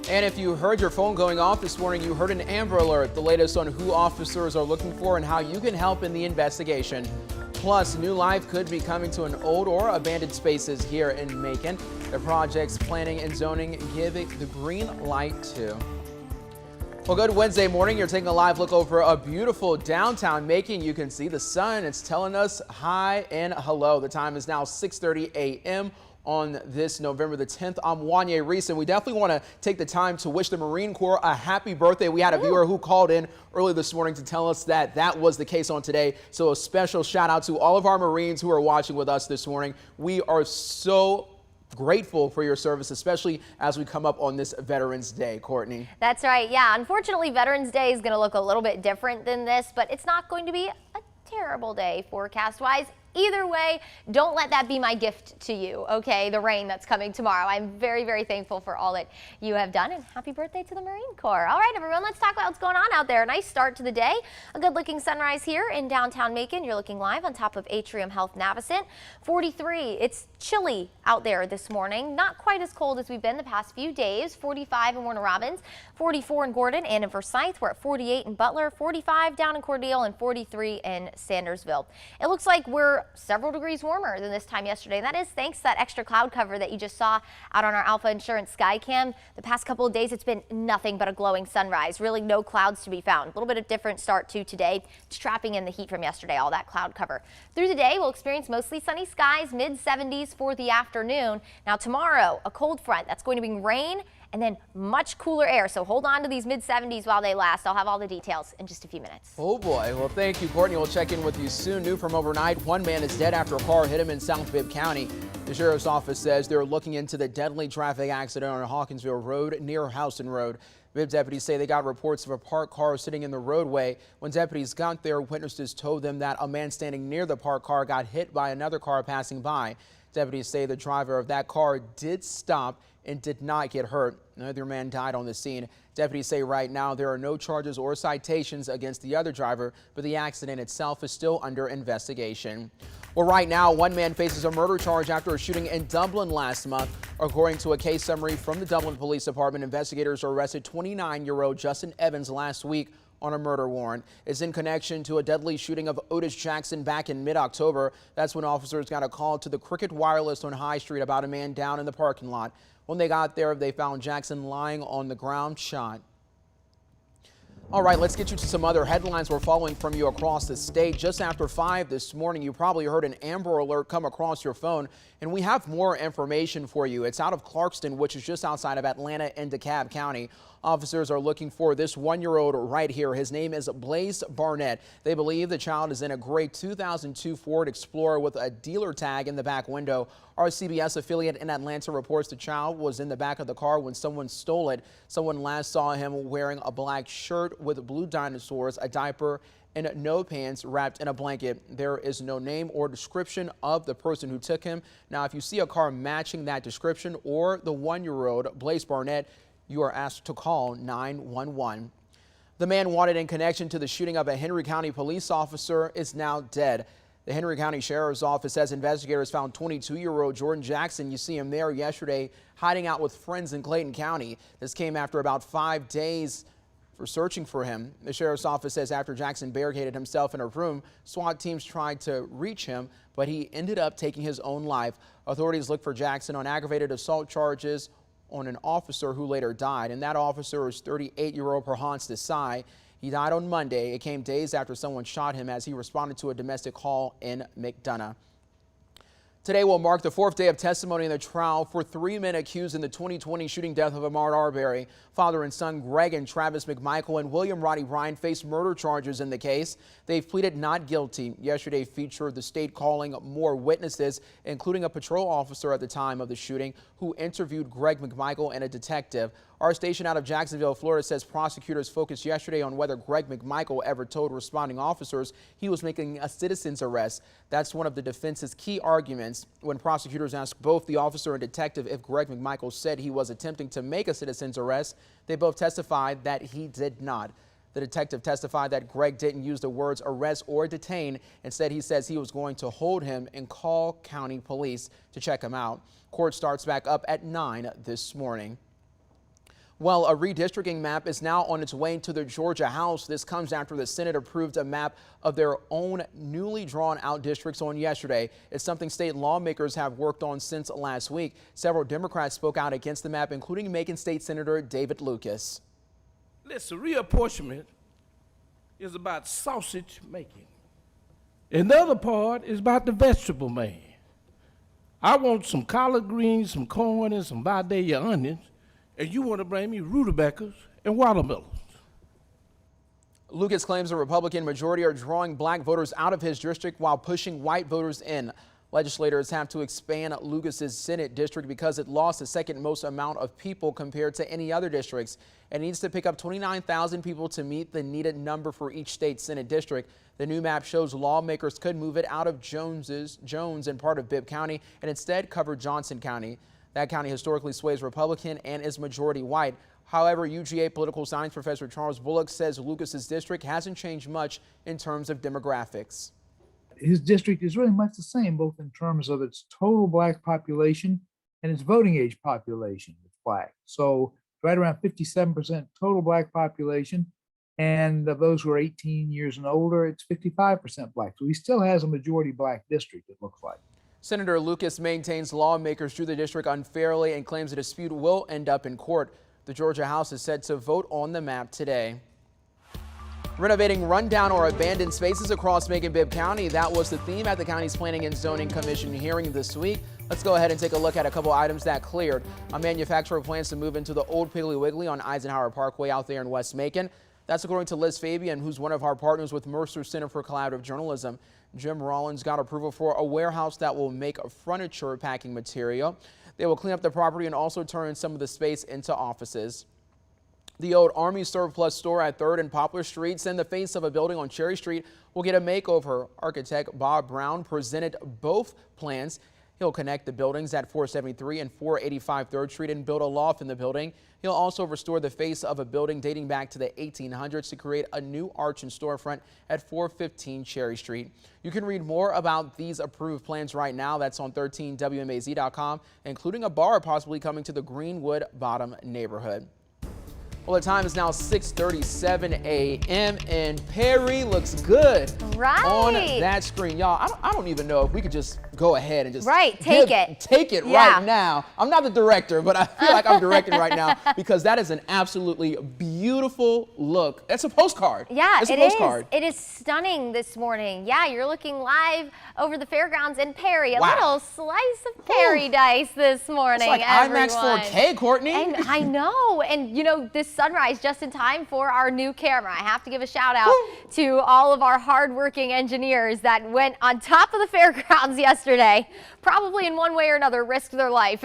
And if you heard your phone going off this morning, you heard an Amber Alert, the latest on who officers are looking for and how you can help in the investigation. Plus, new life could be coming to an old or abandoned spaces here in Macon. The project's planning and zoning give it the green light to. Well, good Wednesday morning. You're taking a live look over a beautiful downtown Macon. You can see the sun. It's telling us hi and hello. The time is now 6:30 a.m. on this November the 10th. I'm Wanye Reese, and we definitely want to take the time to wish the Marine Corps a happy birthday. We had a viewer who called in early this morning to tell us that that was the case on today. So a special shout out to all of our Marines who are watching with us this morning. We are so grateful for your service, especially as we come up on this Veterans Day. Courtney. That's right. Yeah, unfortunately, Veterans Day is going to look a little bit different than this, but it's not going to be a terrible day forecast-wise. Either way, don't let that be my gift to you, okay? The rain that's coming tomorrow. I'm very, very thankful for all that you have done, and happy birthday to the Marine Corps. All right, everyone, let's talk about what's going on out there. A nice start to the day. A good-looking sunrise here in downtown Macon. You're looking live on top of Atrium Health Navicent. 43. It's chilly out there this morning. Not quite as cold as we've been the past few days. 45 in Warner Robins, 44 in Gordon and in Forsyth. We're at 48 in Butler, 45 down in Cordele, and 43 in Sandersville. It looks like we're several degrees warmer than this time yesterday. That is thanks to that extra cloud cover that you just saw out on our Alpha Insurance sky cam. The past couple of days, it's been nothing but a glowing sunrise. Really no clouds to be found. A little bit of different start to today. Just trapping in the heat from yesterday, all that cloud cover. Through the day, we'll experience mostly sunny skies, mid-70s for the afternoon. Now tomorrow, a cold front that's going to bring rain and then much cooler air. So hold on to these mid-70s while they last. I'll have all the details in just a few minutes. Oh boy. Well, thank you, Courtney. We'll check in with you soon. New from overnight, one man is dead after a car hit him in South Bibb County. The sheriff's office says they're looking into the deadly traffic accident on Hawkinsville Road near Houston Road. Bibb deputies say they got reports of a parked car sitting in the roadway. When deputies got there, witnesses told them that a man standing near the parked car got hit by another car passing by. Deputies say the driver of that car did stop and did not get hurt. Neither man died on the scene. Deputies say right now there are no charges or citations against the other driver, but the accident itself is still under investigation. Well, right now, one man faces a murder charge after a shooting in Dublin last month. According to a case summary from the Dublin Police Department, investigators arrested 29-year-old Justin Evans last week on a murder warrant. It's in connection to a deadly shooting of Otis Jackson back in mid-October. That's when officers got a call to the Cricket Wireless on High Street about a man down in the parking lot. When they got there, they found Jackson lying on the ground, shot. All right, let's get you to some other headlines we're following from you across the state. Just after 5 this morning, you probably heard an Amber Alert come across your phone, and we have more information for you. It's out of Clarkston, which is just outside of Atlanta in DeKalb County. Officers are looking for this one-year-old right here. His name is Blace Barnett. They believe the child is in a gray 2002 Ford Explorer with a dealer tag in the back window. Our CBS affiliate in Atlanta reports the child was in the back of the car when someone stole it. Someone last saw him wearing a black shirt with blue dinosaurs, a diaper, and no pants wrapped in a blanket. There is no name or description of the person who took him. Now, if you see a car matching that description or the one-year-old Blace Barnett, you are asked to call 911. The man wanted in connection to the shooting of a Henry County police officer is now dead. The Henry County Sheriff's Office says investigators found 22-year-old Jordan Jackson. You see him there yesterday hiding out with friends in Clayton County. This came after about 5 days for searching for him. The Sheriff's Office says after Jackson barricaded himself in a room, SWAT teams tried to reach him, but he ended up taking his own life. Authorities look for Jackson on aggravated assault charges on an officer who later died, and that officer is 38-year-old Perhance Desai. He died on Monday. It came days after someone shot him as he responded to a domestic call in McDonough. Today will mark the 4th day of testimony in the trial for 3 men accused in the 2020 shooting death of Ahmaud Arbery. Father and son Greg and Travis McMichael and William Roddy Ryan face murder charges in the case. They've pleaded not guilty. Yesterday featured the state calling more witnesses, including a patrol officer at the time of the shooting who interviewed Greg McMichael and a detective. Our station out of Jacksonville, Florida, says prosecutors focused yesterday on whether Greg McMichael ever told responding officers he was making a citizen's arrest. That's one of the defense's key arguments. When prosecutors asked both the officer and detective if Greg McMichael said he was attempting to make a citizen's arrest, they both testified that he did not. The detective testified that Greg didn't use the words arrest or detain. Instead, he says he was going to hold him and call county police to check him out. Court starts back up at 9 this morning. Well, a redistricting map is now on its way to the Georgia House. This comes after the Senate approved a map of their own newly drawn out districts on yesterday. It's something state lawmakers have worked on since last week. Several Democrats spoke out against the map, including Macon State Senator David Lucas. Listen, reapportionment is about sausage making. And the other part is about the vegetable man. I want some collard greens, some corn, and some Vidalia onions. And you want to bring me rutabagas and watermelons. Lucas claims the Republican majority are drawing black voters out of his district while pushing white voters in. Legislators have to expand Lucas's Senate district because it lost the second most amount of people compared to any other districts. It needs to pick up 29,000 people to meet the needed number for each state Senate district. The new map shows lawmakers could move it out of Jones and part of Bibb County and instead cover Johnson County. That county historically sways Republican and is majority white. However, UGA political science professor Charles Bullock says Lucas's district hasn't changed much in terms of demographics. His district is really much the same, both in terms of its total black population and its voting age population. It's black. So right around 57% total black population. And of those who are 18 years and older, it's 55% black. So he still has a majority black district, it looks like. Senator Lucas maintains lawmakers drew the district unfairly and claims the dispute will end up in court. The Georgia House is set to vote on the map today. Renovating rundown or abandoned spaces across Macon-Bibb County. That was the theme at the county's Planning and Zoning Commission hearing this week. Let's go ahead and take a look at a couple items that cleared. A manufacturer plans to move into the old Piggly Wiggly on Eisenhower Parkway out there in West Macon. That's according to Liz Fabian, who's one of our partners with Mercer Center for Collaborative Journalism. Jim Rollins got approval for a warehouse that will make furniture packing material. They will clean up the property and also turn some of the space into offices. The old Army Surplus store at 3rd and Poplar Streets and the face of a building on Cherry Street will get a makeover. Architect Bob Brown presented both plans. He'll connect the buildings at 473 and 485 3rd Street and build a loft in the building. He'll also restore the face of a building dating back to the 1800s to create a new arch and storefront at 415 Cherry Street. You can read more about these approved plans right now. That's on 13WMAZ.com, including a bar possibly coming to the Greenwood Bottom neighborhood. Well, the time is now 6:37 a.m. and Perry looks good on that screen. Y'all, I don't even know if we could just go ahead and just take it right now. I'm not the director, but I feel like I'm directing right now because that is an absolutely beautiful look. That's a postcard. Yeah, it's a postcard. It is stunning this morning. Yeah, you're looking live over the fairgrounds in Perry. A little slice of paradise this morning. It's like everyone. IMAX 4K, Courtney. And I know. And you know, this sunrise just in time for our new camera. I have to give a shout out to all of our hardworking engineers that went on top of the fairgrounds yesterday, probably in one way or another risked their life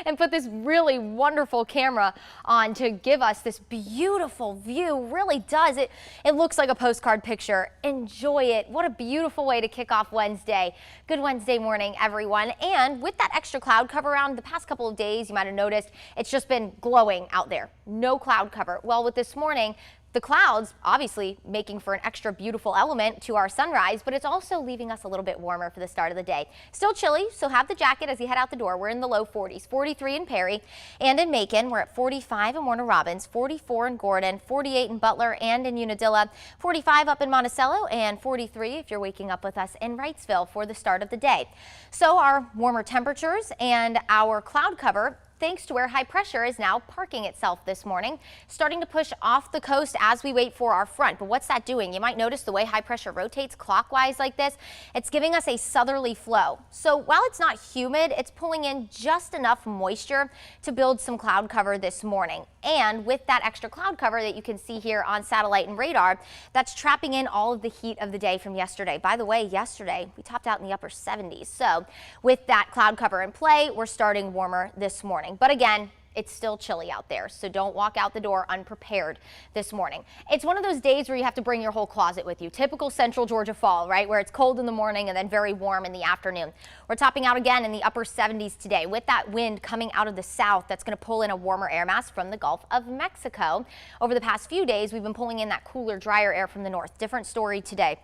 and put this really wonderful camera on to give us this beautiful view. Really does. It looks like a postcard picture. Enjoy it. What a beautiful way to kick off Wednesday. Good Wednesday morning, everyone. And with that extra cloud cover around the past couple of days, you might have noticed it's just been glowing out there. No cloud cover. Well, with this morning, the clouds obviously making for an extra beautiful element to our sunrise, but it's also leaving us a little bit warmer for the start of the day. Still chilly, so have the jacket as you head out the door. We're in the low 40s, 43 in Perry and in Macon. We're at 45 in Warner Robins, 44 in Gordon, 48 in Butler and in Unadilla, 45 up in Monticello, and 43 if you're waking up with us in Wrightsville for the start of the day. So our warmer temperatures and our cloud cover, thanks to where high pressure is now parking itself this morning, starting to push off the coast as we wait for our front. But what's that doing? You might notice the way high pressure rotates clockwise like this, it's giving us a southerly flow. So while it's not humid, it's pulling in just enough moisture to build some cloud cover this morning. And with that extra cloud cover that you can see here on satellite and radar, that's trapping in all of the heat of the day from yesterday. By the way, yesterday we topped out in the upper 70s. So with that cloud cover in play, we're starting warmer this morning. But again, it's still chilly out there, so don't walk out the door unprepared this morning. It's one of those days where you have to bring your whole closet with you. Typical central Georgia fall, right? Where it's cold in the morning and then very warm in the afternoon. We're topping out again in the upper 70s today with that wind coming out of the south that's going to pull in a warmer air mass from the Gulf of Mexico. Over the past few days, we've been pulling in that cooler, drier air from the north. Different story today.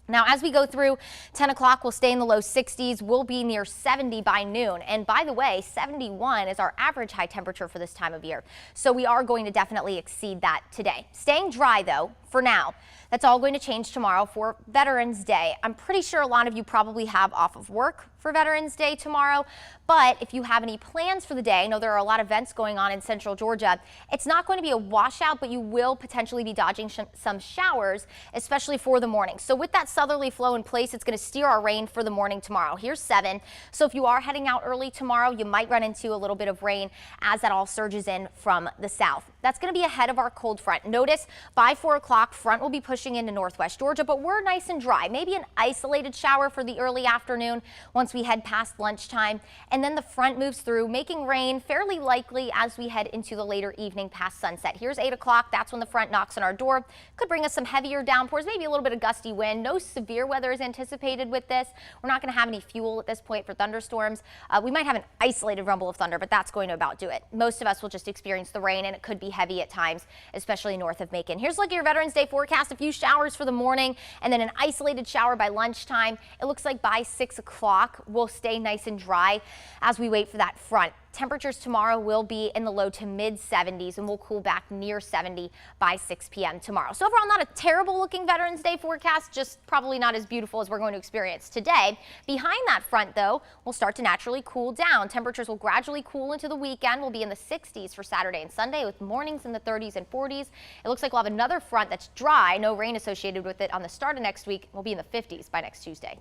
Now, as we go through 10 o'clock, we'll stay in the low 60s. We'll be near 70 by noon. And by the way, 71 is our average high temperature for this time of year. So we are going to definitely exceed that today. Staying dry, though, for now. That's all going to change tomorrow for Veterans Day. I'm pretty sure a lot of you probably have off of work for Veterans Day tomorrow, but if you have any plans for the day, I know there are a lot of events going on in central Georgia. It's not going to be a washout, but you will potentially be dodging some showers, especially for the morning. So with that southerly flow in place, it's going to steer our rain for the morning tomorrow. Here's 7. So if you are heading out early tomorrow, you might run into a little bit of rain as that all surges in from the south. That's going to be ahead of our cold front. Notice by 4 o'clock, front will be pushing into northwest Georgia, but we're nice and dry. Maybe an isolated shower for the early afternoon once we head past lunchtime. And then the front moves through, making rain fairly likely as we head into the later evening past sunset. Here's 8 o'clock. That's when the front knocks on our door. Could bring us some heavier downpours, maybe a little bit of gusty wind. No severe weather is anticipated with this. We're not going to have any fuel at this point for thunderstorms. We might have an isolated rumble of thunder, but that's going to about do it. Most of us will just experience the rain, and it could be heavy at times, especially north of Macon. Here's a look at your Veterans Day forecast. A few showers for the morning and then an isolated shower by lunchtime. It looks like by 6 o'clock we'll stay nice and dry as we wait for that front. Temperatures tomorrow will be in the low to mid 70s and we'll cool back near 70 by 6 p.m. tomorrow. So overall, not a terrible looking Veterans Day forecast, just probably not as beautiful as we're going to experience today. Behind that front, though, we'll start to naturally cool down. Temperatures will gradually cool into the weekend. We'll be in the 60s for Saturday and Sunday with mornings in the 30s and 40s. It looks like we'll have another front that's dry, no rain associated with it on the start of next week. We'll be in the 50s by next Tuesday.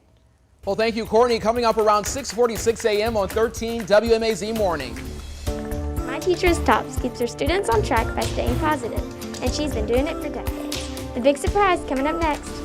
Well, thank you, Courtney. Coming up around 6:46 a.m. on 13 WMAZ Morning. My teacher's Tops keeps her students on track by staying positive, and she's been doing it for decades. The big surprise coming up next.